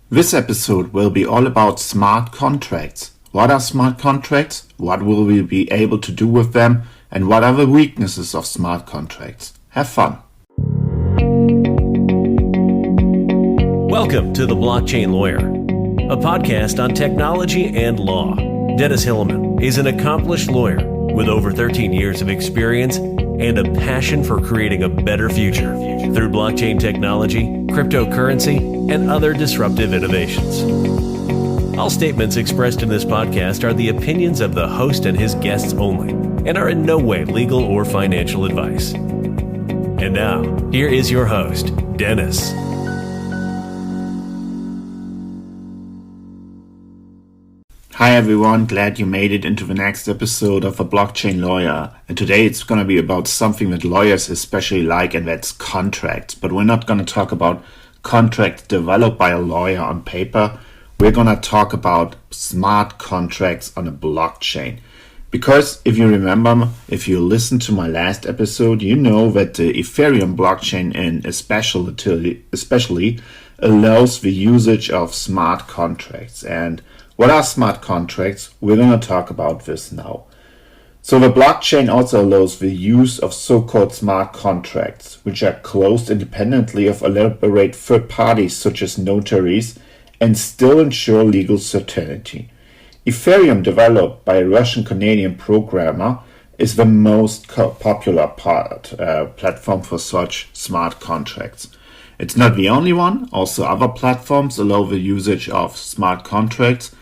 This episode will be all about smart contracts. What are smart contracts? What will we be able to do with them? And what are the weaknesses of smart contracts? Have fun. Welcome to The Blockchain Lawyer, a podcast on technology and law. Dennis Hilleman is an accomplished lawyer with over 13 years of experience and a passion for creating a better future through blockchain technology, cryptocurrency, and other disruptive innovations. All statements expressed in this podcast are the opinions of the host and his guests only and are in no way legal or financial advice. And now, here is your host, Dennis. Hi everyone, glad you made it into the next episode of The Blockchain Lawyer. And today it's going to be about something that lawyers especially like, and that's contracts. But we're not going to talk about contracts developed by a lawyer on paper. We're going to talk about smart contracts on a blockchain. Because if you remember, if you listened to my last episode, you know that the Ethereum blockchain and especially allows the usage of smart contracts. And what are smart contracts? We're going to talk about this now. So the blockchain also allows the use of so-called smart contracts, which are closed independently of elaborate third parties such as notaries and still ensure legal certainty. Ethereum, developed by a Russian-Canadian programmer, is the most popular platform for such smart contracts. It's not the only one. Also, other platforms allow the usage of smart contracts.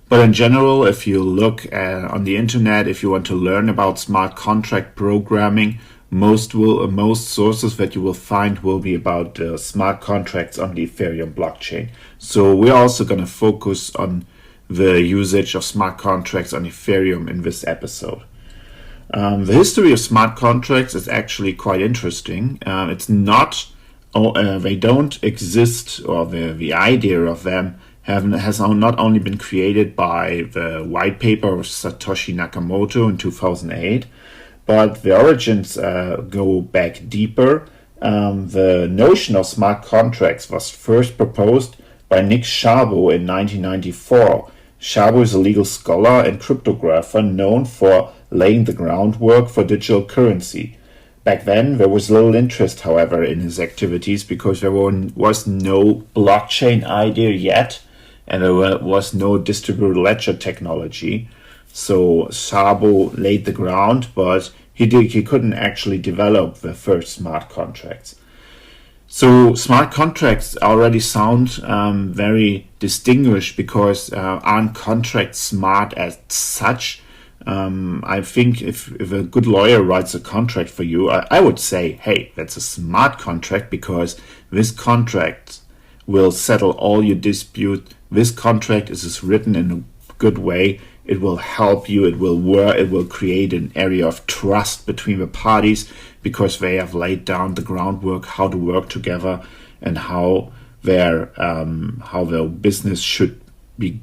But in general, if you look on the internet, if you want to learn about smart contract programming, most sources that you will find will be about smart contracts on the Ethereum blockchain. So we're also going to focus on the usage of smart contracts on Ethereum in this episode. The history of smart contracts is actually quite interesting. It's not, they don't exist, or the idea of them has not only been created by the white paper of Satoshi Nakamoto in 2008, but the origins go back deeper. The notion of smart contracts was first proposed by Nick Szabo in 1994. Szabo is a legal scholar and cryptographer known for laying the groundwork for digital currency. Back then, there was little interest, however, in his activities because there was no blockchain idea yet, and there was no distributed ledger technology. So Szabo laid the ground, but he couldn't actually develop the first smart contracts. So smart contracts already sound very distinguished because aren't contracts smart as such? I think if a good lawyer writes a contract for you, I would say, hey, that's a smart contract because this contract will settle all your dispute. This contract is written in a good way. It will help you. It will work. It will create an area of trust between the parties because they have laid down the groundwork how to work together and how their business should be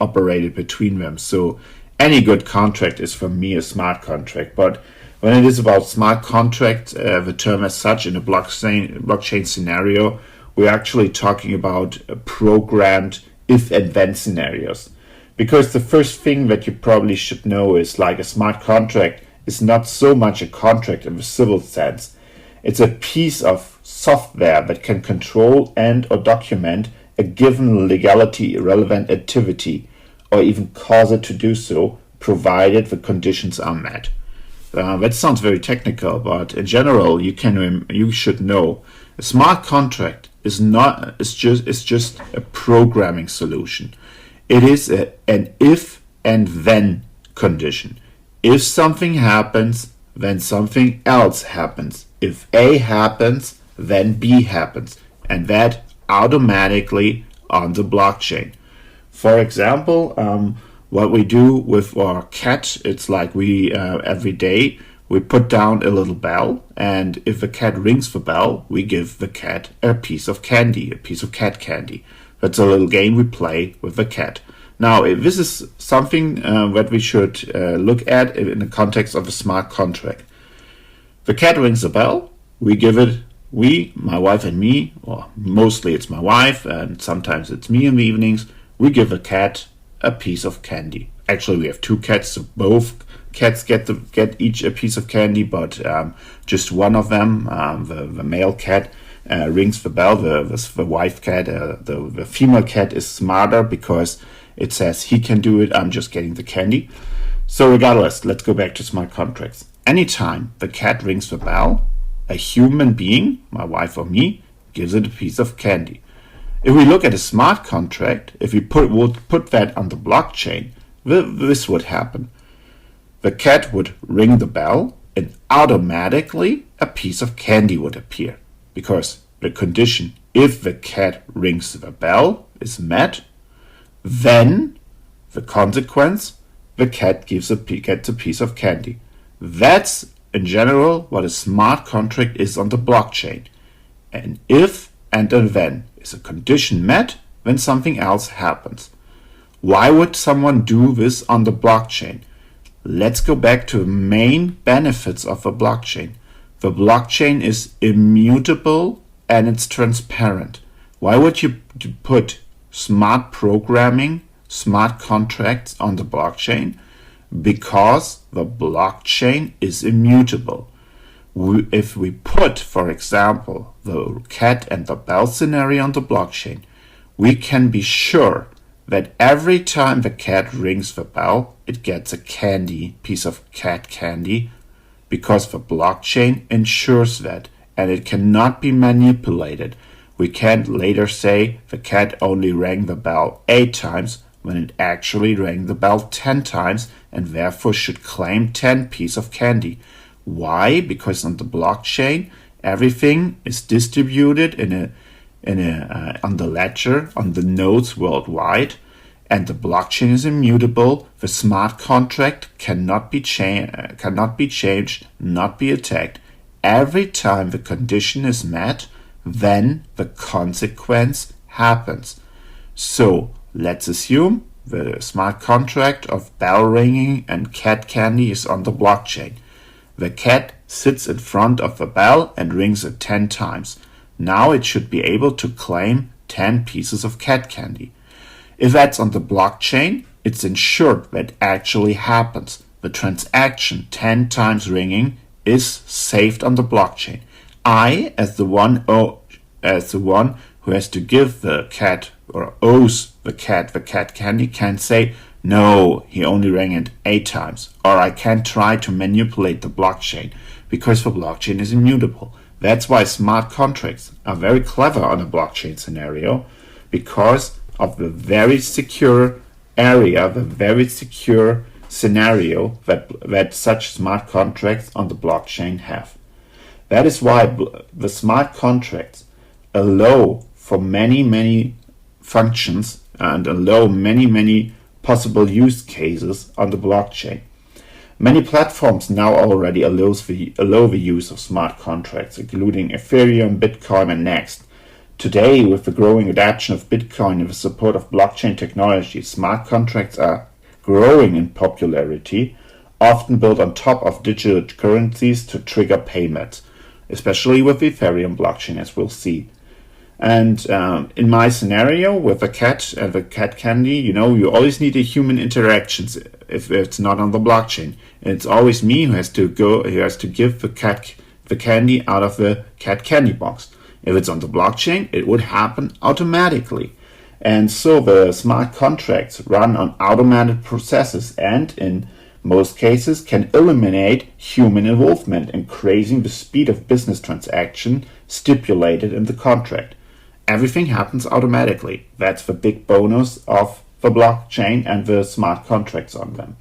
operated between them. So any good contract is for me a smart contract. But when it is about smart contract, the term as such in a blockchain scenario, we're actually talking about programmed if and then scenarios. Because the first thing that you probably should know is like a smart contract is not so much a contract in the civil sense. It's a piece of software that can control and or document a given legality relevant activity or even cause it to do so, provided the conditions are met. That sounds very technical, but in general, you should know a smart contract is just a programming solution. It is an if and then condition. If something happens, then something else happens. If A happens, then B happens, and that automatically on the blockchain. For example, what we do with our cat, it's like we every day we put down a little bell, and if the cat rings the bell, we give the cat a piece of candy, a piece of cat candy. That's a little game we play with the cat. Now, if this is something that we should look at in the context of a smart contract. The cat rings the bell, we give it my wife and me, or mostly it's my wife and sometimes it's me in the evenings, we give a cat a piece of candy. Actually, we have two cats, so both cats get each a piece of candy, but just one of them, the male cat, rings the bell. The wife cat, the female cat is smarter because it says he can do it. I'm just getting the candy. So regardless, let's go back to smart contracts. Anytime the cat rings the bell, a human being, my wife or me, gives it a piece of candy. If we look at a smart contract, if we would put that on the blockchain, this would happen. The cat would ring the bell and automatically a piece of candy would appear. Because the condition, if the cat rings the bell, is met, then the consequence, the cat gets a piece of candy. That's, in general, what a smart contract is on the blockchain. And if and then is a condition met, then something else happens. Why would someone do this on the blockchain? Let's go back to the main benefits of a blockchain. The blockchain is immutable and it's transparent. Why would you put smart programming, smart contracts on the blockchain? Because the blockchain is immutable. If we put, for example, the cat and the bell scenario on the blockchain, we can be sure that every time the cat rings the bell, it gets a piece of cat candy, because the blockchain ensures that, and it cannot be manipulated. We can't later say the cat only rang the bell 8 times when it actually rang the bell 10 times and therefore should claim 10 pieces of candy. Why? Because on the blockchain, everything is distributed on the ledger, on the nodes worldwide, and the blockchain is immutable. The smart contract cannot be changed, not be attacked. Every time the condition is met, then the consequence happens. So let's assume the smart contract of bell ringing and cat candy is on the blockchain. The cat sits in front of the bell and rings it 10 times. Now it should be able to claim 10 pieces of cat candy. If that's on the blockchain, it's ensured that actually happens. The transaction 10 times ringing is saved on the blockchain. I, as the one who has to give the cat or owes the cat candy, can say, no, he only rang it 8 times. Or I can't try to manipulate the blockchain because the blockchain is immutable. That's why smart contracts are very clever on a blockchain scenario, because of the very secure area, the very secure scenario that such smart contracts on the blockchain have. That is why the smart contracts allow for many functions and allow many possible use cases on the blockchain. Many platforms now already allow the use of smart contracts, including Ethereum, Bitcoin, and Next. Today, with the growing adoption of Bitcoin and the support of blockchain technology, smart contracts are growing in popularity, often built on top of digital currencies to trigger payments, especially with the Ethereum blockchain, as we'll see. And in my scenario with the cat and the cat candy, you always need a human interactions if it's not on the blockchain. And it's always me who has to give the cat the candy out of the cat candy box. If it's on the blockchain, it would happen automatically. And so the smart contracts run on automated processes and in most cases can eliminate human involvement, increasing the speed of business transaction stipulated in the contract. Everything happens automatically. That's the big bonus of the blockchain and the smart contracts on them.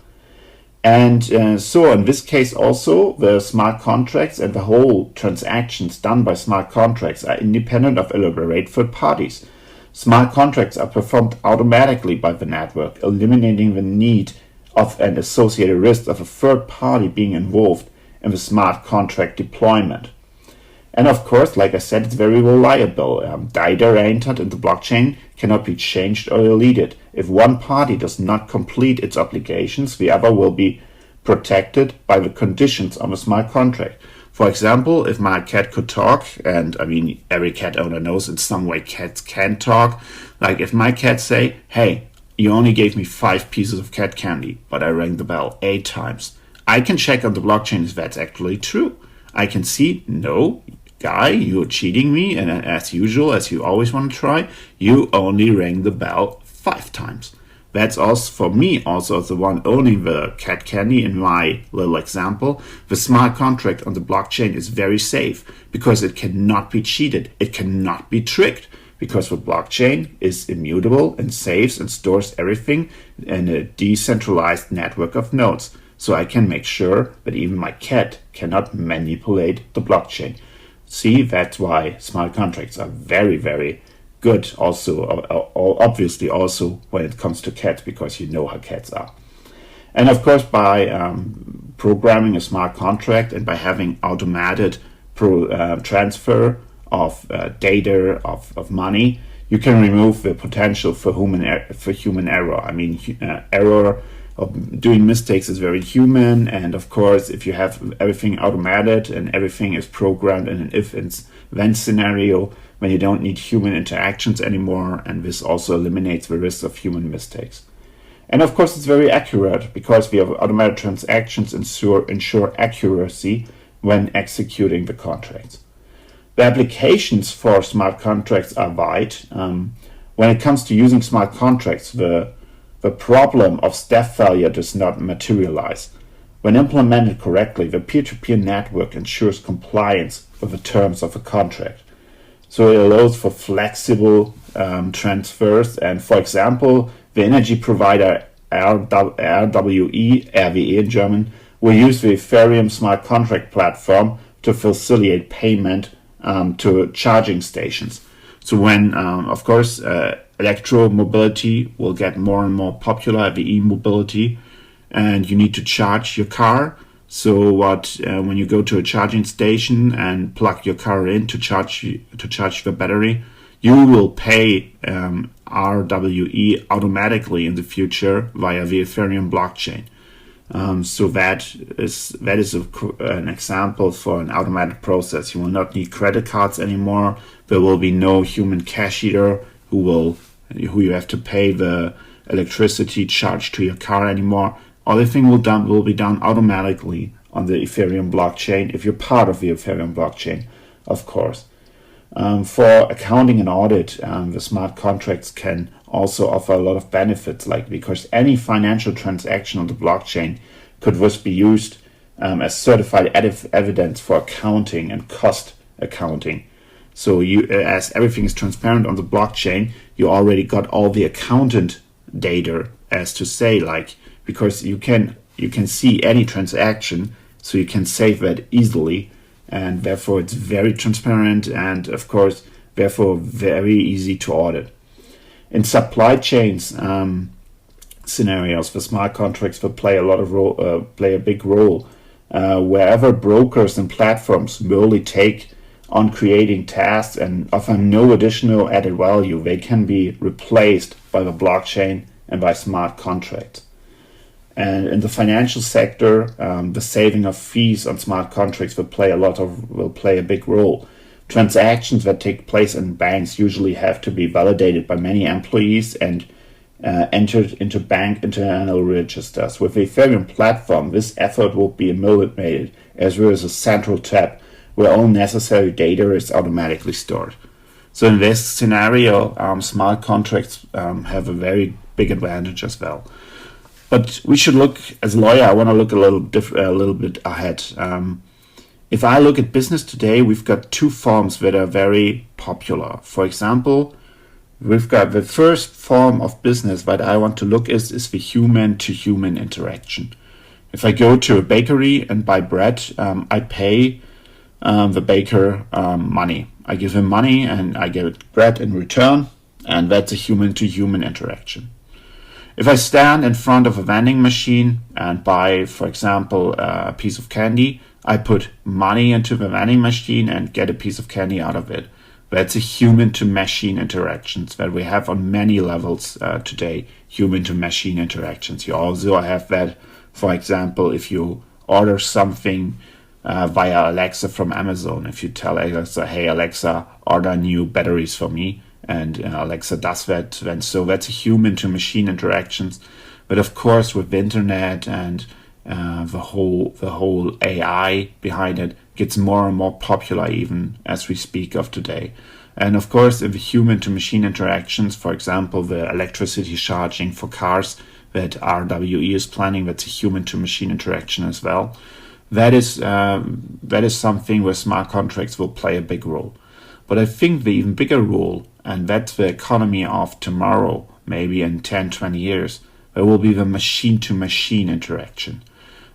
And so in this case also, the smart contracts and the whole transactions done by smart contracts are independent of elaborate third parties. Smart contracts are performed automatically by the network, eliminating the need of an associated risk of a third party being involved in the smart contract deployment. And of course, like I said, it's very reliable. Data entered in the blockchain cannot be changed or deleted. If one party does not complete its obligations, the other will be protected by the conditions of a smart contract. For example, if my cat could talk, and I mean, every cat owner knows in some way cats can talk. Like if my cat say, hey, you only gave me 5 pieces of cat candy, but I rang the bell 8 times. I can check on the blockchain if that's actually true. I can see, no, guy, you're cheating me, and as usual, as you always want to try, you only rang the bell 5 times. That's also for me also the one owning the cat candy in my little example. The smart contract on the blockchain is very safe because it cannot be cheated. It cannot be tricked because the blockchain is immutable and saves and stores everything in a decentralized network of nodes. So I can make sure that even my cat cannot manipulate the blockchain. See, that's why smart contracts are very, very good also, obviously also when it comes to cats, because you know how cats are. And of course, by programming a smart contract and by having automated transfer of data, of money, you can remove the potential for human error. I mean, error of doing mistakes is very human, and of course, if you have everything automated and everything is programmed in an if and then scenario, when you don't need human interactions anymore, and this also eliminates the risk of human mistakes. And of course, it's very accurate because we have automated transactions ensure accuracy when executing the contracts. The applications for smart contracts are wide. When it comes to using smart contracts, the problem of step failure does not materialize. When implemented correctly, the peer-to-peer network ensures compliance with the terms of a contract. So it allows for flexible transfers, and for example, the energy provider RWE in German, will use the Ethereum smart contract platform to facilitate payment to charging stations. So when, of course, electromobility will get more and more popular, the e-mobility, and you need to charge your car. So when you go to a charging station and plug your car in to charge the battery, you will pay RWE automatically in the future via the Ethereum blockchain. So that is an example for an automated process. You will not need credit cards anymore. There will be no human cashier who you have to pay the electricity charge to your car anymore. Everything will be done automatically on the Ethereum blockchain if you're part of the Ethereum blockchain, of course. For accounting and audit, the smart contracts can also offer a lot of benefits, because any financial transaction on the blockchain could thus be used as certified evidence for accounting and cost accounting. So as everything is transparent on the blockchain, you already got all the accountant data, as to say, because you can see any transaction, so you can save that easily, and therefore it's very transparent and of course therefore very easy to audit. In supply chains scenarios, the smart contracts will play a big role. Wherever brokers and platforms merely take on creating tasks and offer no additional added value, they can be replaced by the blockchain and by smart contracts. And in the financial sector, the saving of fees on smart contracts will play a big role. Transactions that take place in banks usually have to be validated by many employees and entered into bank internal registers. With the Ethereum platform, this effort will be eliminated, as there is a central tab where all necessary data is automatically stored. So in this scenario, smart contracts have a very big advantage as well. But we should look, as a lawyer, I want to look a little bit ahead. If I look at business today, we've got two forms that are very popular. For example, we've got the first form of business that I want to look is the human-to-human interaction. If I go to a bakery and buy bread, I pay the baker money. I give him money and I get bread in return, and that's a human-to-human interaction. If I stand in front of a vending machine and buy, for example, a piece of candy, I put money into the vending machine and get a piece of candy out of it. That's a human-to-machine interactions that we have on many levels today, human-to-machine interactions. You also have that, for example, if you order something via Alexa from Amazon. If you tell Alexa, hey Alexa, order new batteries for me, and Alexa does that, then so that's a human to machine interactions. But of course, with the internet and the whole AI behind it gets more and more popular even as we speak of today. And of course, in the human to machine interactions, for example, the electricity charging for cars that RWE is planning, that's a human to machine interaction as well. That is something where smart contracts will play a big role. But I think the even bigger role, and that's the economy of tomorrow, maybe in 10, 20 years, there will be the machine-to-machine interaction.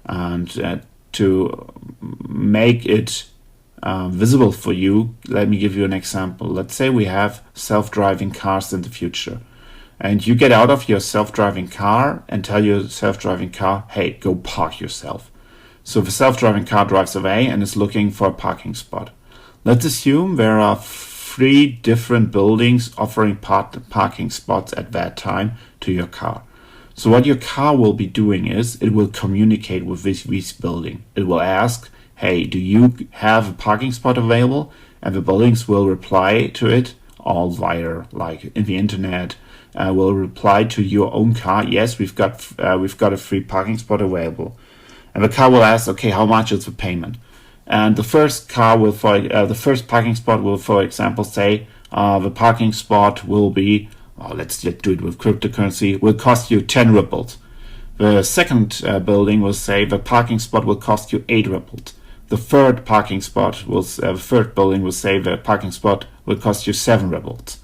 And to make it visible for you, let me give you an example. Let's say we have self-driving cars in the future. And you get out of your self-driving car and tell your self-driving car, hey, go park yourself. So the self-driving car drives away and is looking for a parking spot. Let's assume there are 3 different buildings offering parking spots at that time to your car. So what your car will be doing is it will communicate with this building. It will ask, hey, do you have a parking spot available? And the buildings will reply to it all via, like in the internet, will reply to your own car, yes, we've got a free parking spot available. And the car will ask, okay, how much is the payment? And the first parking spot will, for example, say the parking spot will be, let's do it with cryptocurrency, will cost you 10 ripples. The second building will say the parking spot will cost you 8 ripples. The third building will say the parking spot will cost you 7 ripples.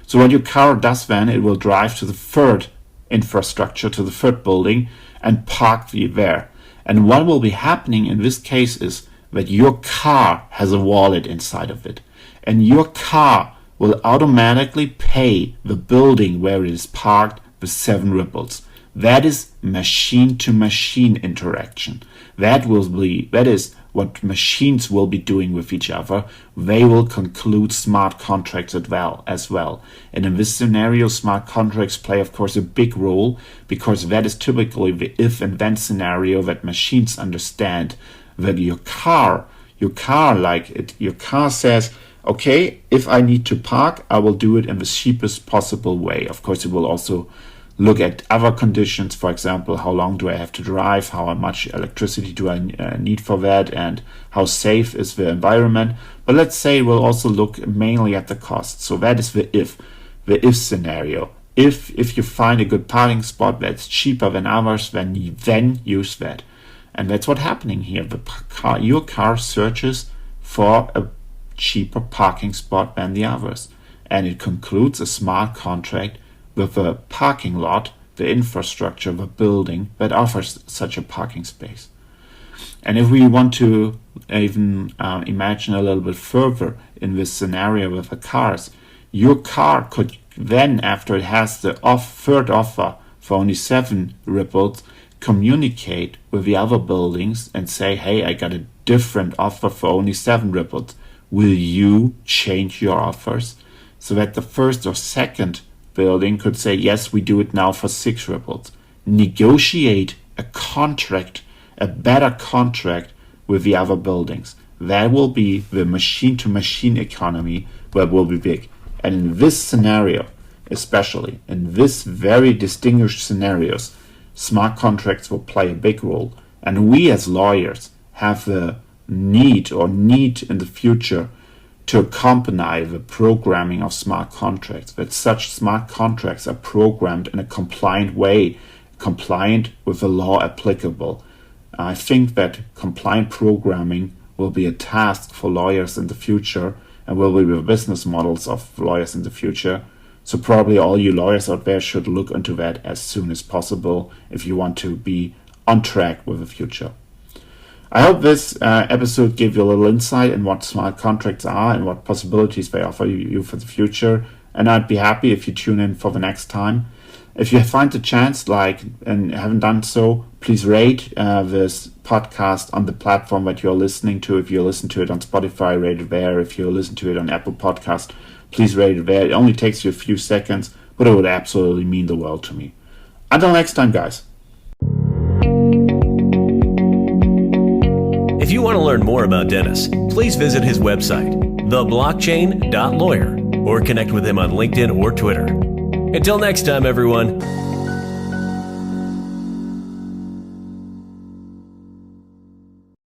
So what your car does then, it will drive to the third infrastructure, to the third building, and park there. And what will be happening in this case is that your car has a wallet inside of it. And your car will automatically pay the building where it is parked with 7 ripples. That is machine-to-machine interaction. That is what machines will be doing with each other. They will conclude smart contracts as well. And in this scenario, smart contracts play, of course, a big role, because that is typically the if and then scenario that machines understand. That your car says, okay, if I need to park, I will do it in the cheapest possible way. Of course, it will also look at other conditions, for example, how long do I have to drive, how much electricity do I need for that, and how safe is the environment. But let's say we'll also look mainly at the cost. So that is the if scenario. If you find a good parking spot that's cheaper than others, then use that. And that's what's happening here. Your car searches for a cheaper parking spot than the others. And it concludes a smart contract with a parking lot, the infrastructure, the building that offers such a parking space. And if we want to even imagine a little bit further in this scenario with the cars, your car could then, after it has the third offer for only 7 ripples, communicate with the other buildings and say, hey, I got a different offer for only 7 ripples. Will you change your offers? So that the first or second building could say, yes, we do it now for 6 ripples. Negotiate a contract, a better contract with the other buildings. That will be the machine-to-machine economy that will be big. And in this scenario, especially in this very distinguished scenarios, smart contracts will play a big role. And we as lawyers have the need in the future to accompany the programming of smart contracts, that such smart contracts are programmed in a compliant way, compliant with the law applicable. I think that compliant programming will be a task for lawyers in the future and will be the business models of lawyers in the future. So probably all you lawyers out there should look into that as soon as possible if you want to be on track with the future. I hope this episode gave you a little insight in what smart contracts are and what possibilities they offer you for the future. And I'd be happy if you tune in for the next time. If you find the chance, and haven't done so, please rate this podcast on the platform that you're listening to. If you listen to it on Spotify, rate it there. If you listen to it on Apple Podcast, please rate it there. It only takes you a few seconds, but it would absolutely mean the world to me. Until next time, guys. If you you want to learn more about Dennis, please visit his website, theblockchain.lawyer, or connect with him on LinkedIn or Twitter. Until next time, everyone.